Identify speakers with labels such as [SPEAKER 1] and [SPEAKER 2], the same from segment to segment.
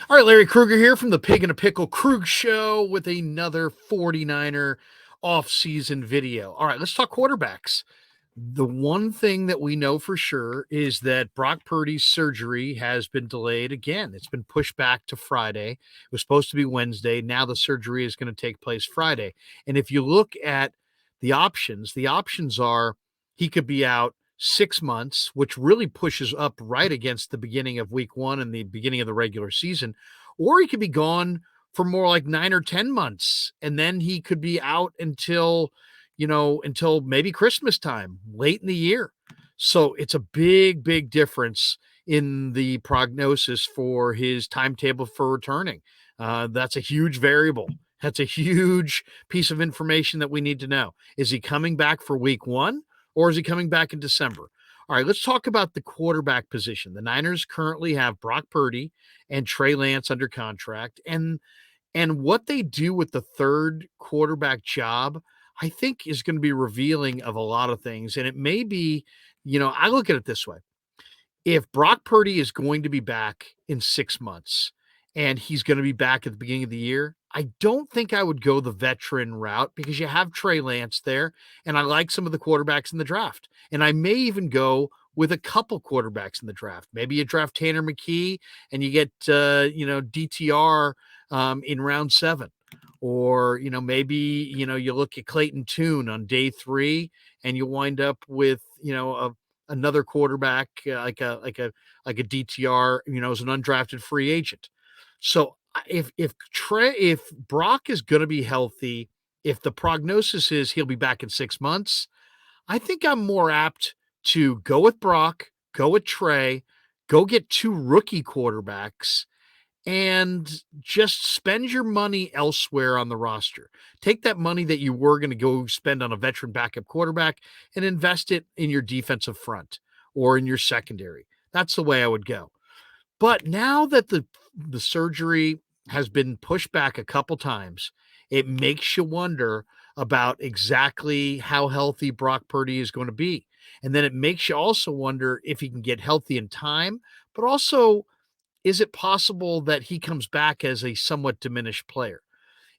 [SPEAKER 1] All right, Larry Krueger here from the Pig and a Pickle Krug Show with another 49er off-season video. All right, let's talk quarterbacks. The one thing that we know for sure is that Brock Purdy's surgery has been delayed again. It's been pushed back to Friday. It was supposed to be Wednesday. Now the surgery is going to take place Friday. And if you look at the options are he could be out 6 months, which really pushes up right against the beginning of week one and the beginning of the regular season, or he could be gone for more like 9 or 10 months. And then he could be out until maybe Christmas time, late in the year. So it's a big, big difference in the prognosis for his timetable for returning. That's a huge variable. That's a huge piece of information that we need to know. Is he coming back for week one or is he coming back in December? All right, let's talk about the quarterback position. The Niners currently have Brock Purdy and Trey Lance under contract. And what they do with the third quarterback job, I think, is going to be revealing of a lot of things. And it may be, I look at it this way. If Brock Purdy is going to be back in 6 months and he's going to be back at the beginning of the year, I don't think I would go the veteran route because you have Trey Lance there, and I like some of the quarterbacks in the draft. And I may even go with a couple quarterbacks in the draft. Maybe you draft Tanner McKee and you get, DTR in round 7. Or, maybe, you look at Clayton Tune on day 3 and you wind up with, another quarterback like a DTR, as an undrafted free agent. So if Brock is going to be healthy, if the prognosis is he'll be back in 6 months, I think I'm more apt to go with Brock, go with Trey, go get 2 rookie quarterbacks and just spend your money elsewhere on the roster. Take that money that you were going to go spend on a veteran backup quarterback and invest it in your defensive front or in your secondary. That's the way I would go. But now that the surgery has been pushed back a couple times, it makes you wonder about exactly how healthy Brock Purdy is going to be. And then it makes you also wonder if he can get healthy in time, but also, is it possible that he comes back as a somewhat diminished player?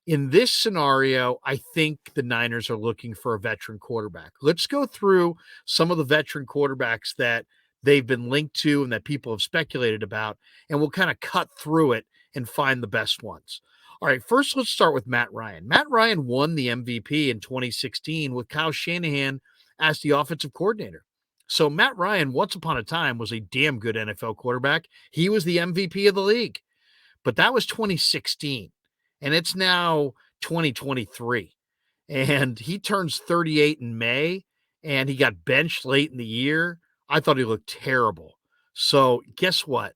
[SPEAKER 1] In this scenario, I think the Niners are looking for a veteran quarterback. Let's go through some of the veteran quarterbacks that they've been linked to and that people have speculated about, and we'll kind of cut through it and find the best ones. All right, first let's start with Matt Ryan. Matt Ryan won the MVP in 2016 with Kyle Shanahan as the offensive coordinator. So Matt Ryan, once upon a time, was a damn good NFL quarterback. He was the MVP of the league. But that was 2016, and it's now 2023. And he turns 38 in May, and he got benched late in the year. I thought he looked terrible. So guess what?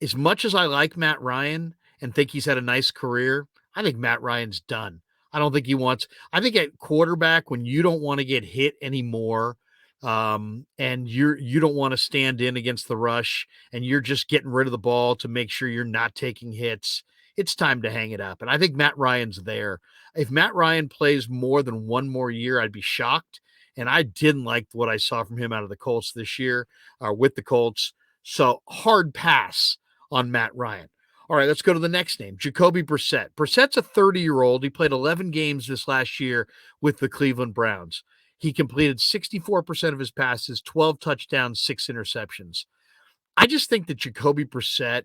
[SPEAKER 1] As much as I like Matt Ryan and think he's had a nice career, I think Matt Ryan's done. I don't think he wants – I think at quarterback, when you don't want to get hit anymore, and you don't want to stand in against the rush and you're just getting rid of the ball to make sure you're not taking hits, it's time to hang it up. And I think Matt Ryan's there. If Matt Ryan plays more than one more year, I'd be shocked. And I didn't like what I saw from him out of the Colts this year, with the Colts. So hard pass on Matt Ryan. All right, let's go to the next name, Jacoby Brissette. Brissett's a 30-year-old. He played 11 games this last year with the Cleveland Browns. He completed 64% of his passes, 12 touchdowns, 6 interceptions. I just think that Jacoby Brissette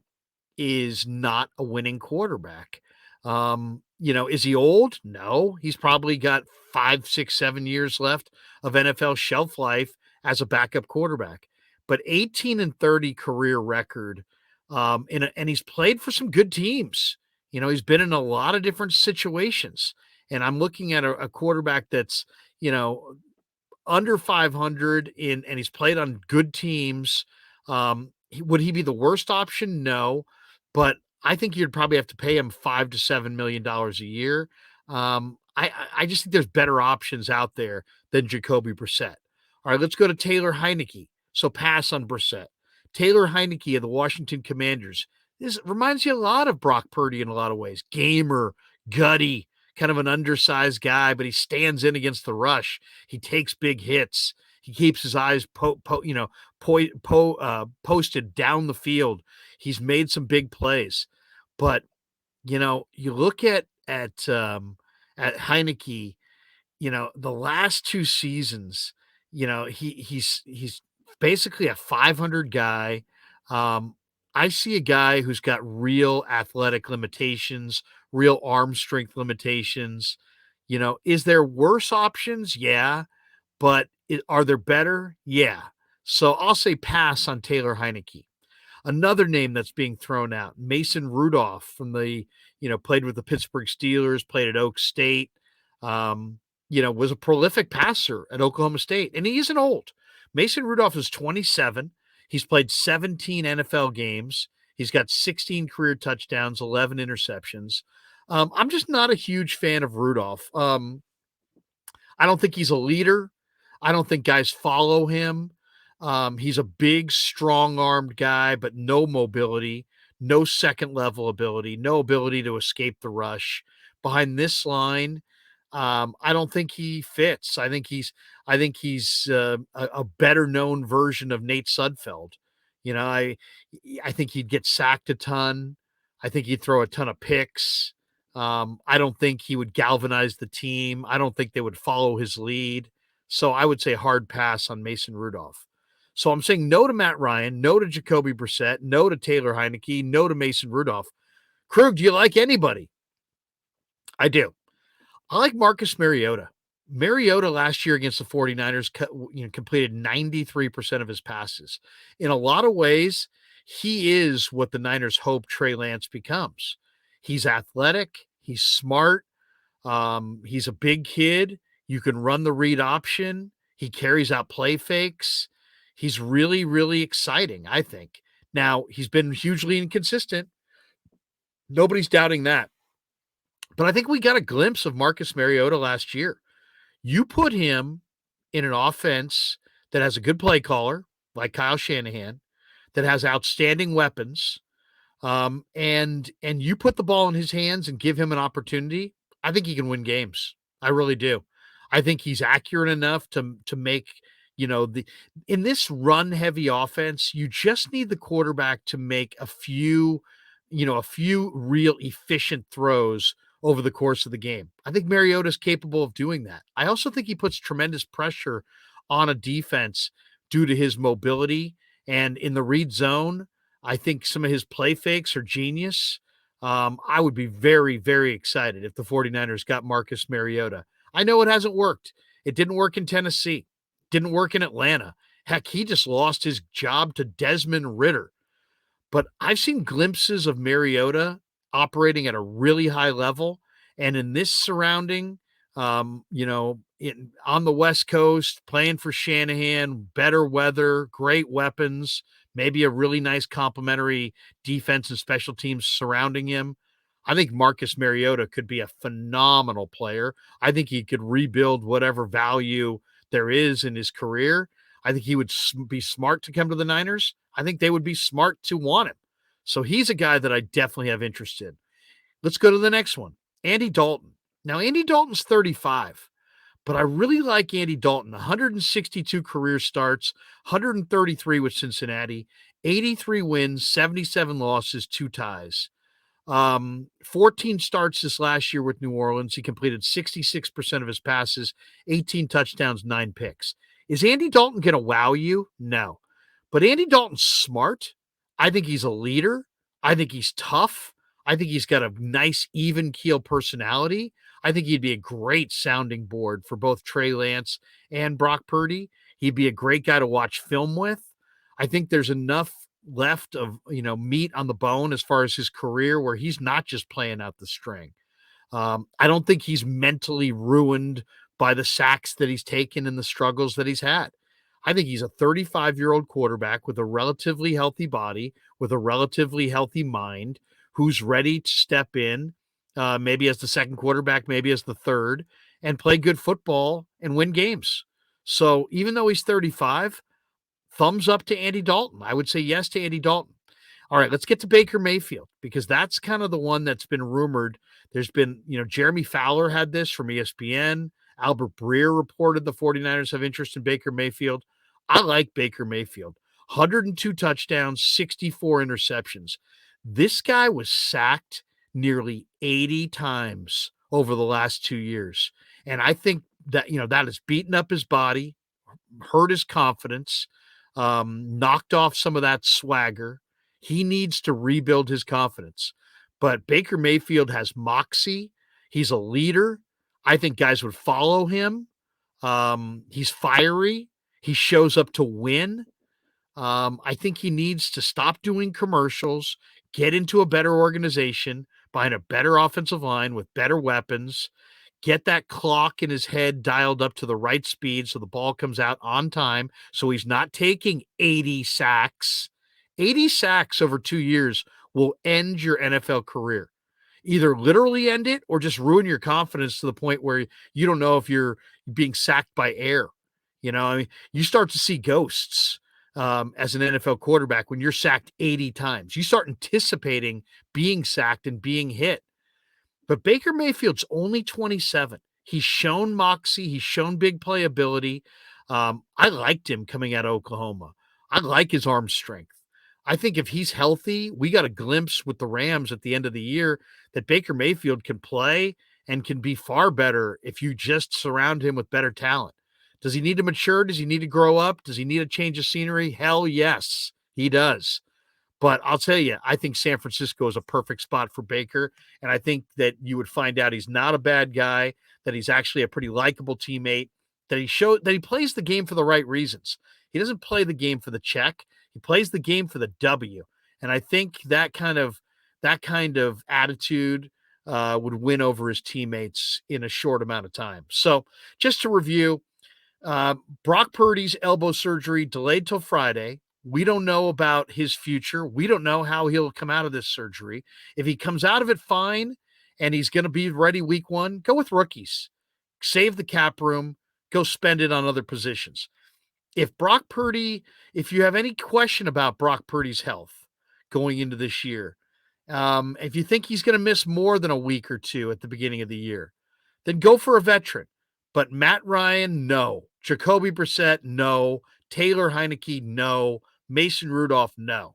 [SPEAKER 1] is not a winning quarterback. Is he old? No. He's probably got 5, 6, 7 years left of NFL shelf life as a backup quarterback. But 18-30 career record, and he's played for some good teams. He's been in a lot of different situations. And I'm looking at a quarterback that's, under 500 and he's played on good teams. Would he be the worst option? No, but I think you'd probably have to pay him $5 to $7 million a year. I just think there's better options out there than Jacoby Brissett. All right, let's go to Taylor Heinecke. So pass on Brissett. Taylor Heinecke of the Washington Commanders. This reminds you a lot of Brock Purdy in a lot of ways. Gamer, gutty, kind of an undersized guy, but he stands in against the rush. He takes big hits. He keeps his eyes posted down the field. He's made some big plays. But, you look at Heinecke, the last 2 seasons, he's basically a 500 guy. Um, I see a guy who's got real athletic limitations, real arm strength limitations. Is there worse options? Yeah. But are there better? Yeah. So I'll say pass on Taylor Heinecke. Another name that's being thrown out, Mason Rudolph played with the Pittsburgh Steelers, played at Oak State, was a prolific passer at Oklahoma State, and he isn't old. Mason Rudolph is 27. He's played 17 NFL games. He's got 16 career touchdowns, 11 interceptions. I'm just not a huge fan of Rudolph. I don't think he's a leader. I don't think guys follow him. He's a big, strong-armed guy, but no mobility, no second-level ability, no ability to escape the rush. Behind this line, I don't think he fits. I think he's a better-known version of Nate Sudfeld. I think he'd get sacked a ton. I think he'd throw a ton of picks. I don't think he would galvanize the team. I don't think they would follow his lead. So I would say hard pass on Mason Rudolph. So I'm saying no to Matt Ryan, no to Jacoby Brissette, no to Taylor Heinecke, no to Mason Rudolph. Krug, do you like anybody? I do. I like Marcus Mariota. Mariota last year against the 49ers completed 93% of his passes. In a lot of ways, he is what the Niners hope Trey Lance becomes. He's athletic, he's smart, he's a big kid. You can run the read option. He carries out play fakes. He's really, really exciting, I think. Now, he's been hugely inconsistent. Nobody's doubting that. But I think we got a glimpse of Marcus Mariota last year. You put him in an offense that has a good play caller, like Kyle Shanahan, that has outstanding weapons, and you put the ball in his hands and give him an opportunity, I think he can win games. I really do. I think he's accurate enough to make, in this run heavy offense, you just need the quarterback to make a few real efficient throws over the course of the game. I think Mariota is capable of doing that. I also think he puts tremendous pressure on a defense due to his mobility, and in the read zone, I think some of his play fakes are genius. I would be very, very excited if the 49ers got Marcus Mariota. I know it hasn't worked. It didn't work in Tennessee. Didn't work in Atlanta. Heck, he just lost his job to Desmond Ridder. But I've seen glimpses of Mariota operating at a really high level. And in this surrounding, on the West Coast, playing for Shanahan, better weather, great weapons, maybe a really nice complementary defense and special teams surrounding him. I think Marcus Mariota could be a phenomenal player. I think he could rebuild whatever value there is in his career. I think he would be smart to come to the Niners. I think they would be smart to want him. So he's a guy that I definitely have interest in. Let's go to the next one, Andy Dalton. Now, Andy Dalton's 35, but I really like Andy Dalton. 162 career starts, 133 with Cincinnati, 83 wins, 77 losses, 2 ties. 14 starts this last year with New Orleans. He completed 66% of his passes, 18 touchdowns, 9 picks. Is Andy Dalton going to wow you? No. But Andy Dalton's smart. I think he's a leader. I think he's tough. I think he's got a nice, even keel personality. I think he'd be a great sounding board for both Trey Lance and Brock Purdy. He'd be a great guy to watch film with. I think there's enough left of, meat on the bone as far as his career where he's not just playing out the string. I don't think he's mentally ruined by the sacks that he's taken and the struggles that he's had. I think he's a 35-year-old quarterback with a relatively healthy body, with a relatively healthy mind, who's ready to step in, maybe as the second quarterback, maybe as the third, and play good football and win games. So even though he's 35, thumbs up to Andy Dalton. I would say yes to Andy Dalton. All right, let's get to Baker Mayfield because that's kind of the one that's been rumored. There's been, Jeremy Fowler had this from ESPN. Albert Breer reported the 49ers have interest in Baker Mayfield. I like Baker Mayfield. 102 touchdowns, 64 interceptions. This guy was sacked nearly 80 times over the last 2 years, and I think that, that has beaten up his body, hurt his confidence, knocked off some of that swagger. He needs to rebuild his confidence. But Baker Mayfield has moxie. He's a leader. I think guys would follow him. He's fiery. He shows up to win. I think he needs to stop doing commercials, get into a better organization, behind a better offensive line with better weapons, get that clock in his head dialed up to the right speed so the ball comes out on time so he's not taking 80 sacks. 80 sacks over 2 years will end your NFL career. Either literally end it or just ruin your confidence to the point where you don't know if you're being sacked by air. I mean, you start to see ghosts as an NFL quarterback when you're sacked 80 times. You start anticipating being sacked and being hit. But Baker Mayfield's only 27. He's shown moxie. He's shown big playability. I liked him coming out of Oklahoma. I like his arm strength. I think if he's healthy, we got a glimpse with the Rams at the end of the year that Baker Mayfield can play and can be far better if you just surround him with better talent. Does he need to mature? Does he need to grow up? Does he need a change of scenery? Hell yes, he does. But I'll tell you, I think San Francisco is a perfect spot for Baker. And I think that you would find out he's not a bad guy, that he's actually a pretty likable teammate, that he plays the game for the right reasons. He doesn't play the game for the check. He plays the game for the W. And I think that kind of attitude would win over his teammates in a short amount of time. So just to review, Brock Purdy's elbow surgery delayed till Friday. We don't know about his future. We don't know how he'll come out of this surgery. If he comes out of it fine and he's going to be ready week 1, go with rookies. Save the cap room. Go spend it on other positions. If you have any question about Brock Purdy's health going into this year, if you think he's going to miss more than a week or 2 at the beginning of the year, then go for a veteran. But Matt Ryan, no. Jacoby Brissette, no. Taylor Heinecke, no. Mason Rudolph, no.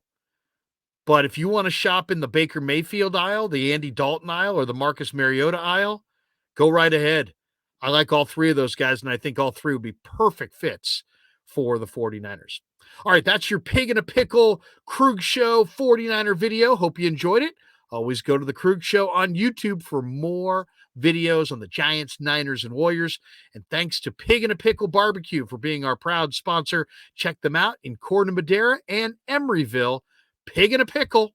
[SPEAKER 1] But if you want to shop in the Baker Mayfield aisle, the Andy Dalton aisle, or the Marcus Mariota aisle, go right ahead. I like all 3 of those guys, and I think all 3 would be perfect fits for the 49ers. All right, that's your Pig in a Pickle Krug Show 49er video. Hope you enjoyed it. Always go to the Krug Show on YouTube for more videos on the Giants, Niners, and Warriors. And thanks to Pig in a Pickle Barbecue for being our proud sponsor. Check them out in Corte Madera and Emeryville. Pig in a Pickle.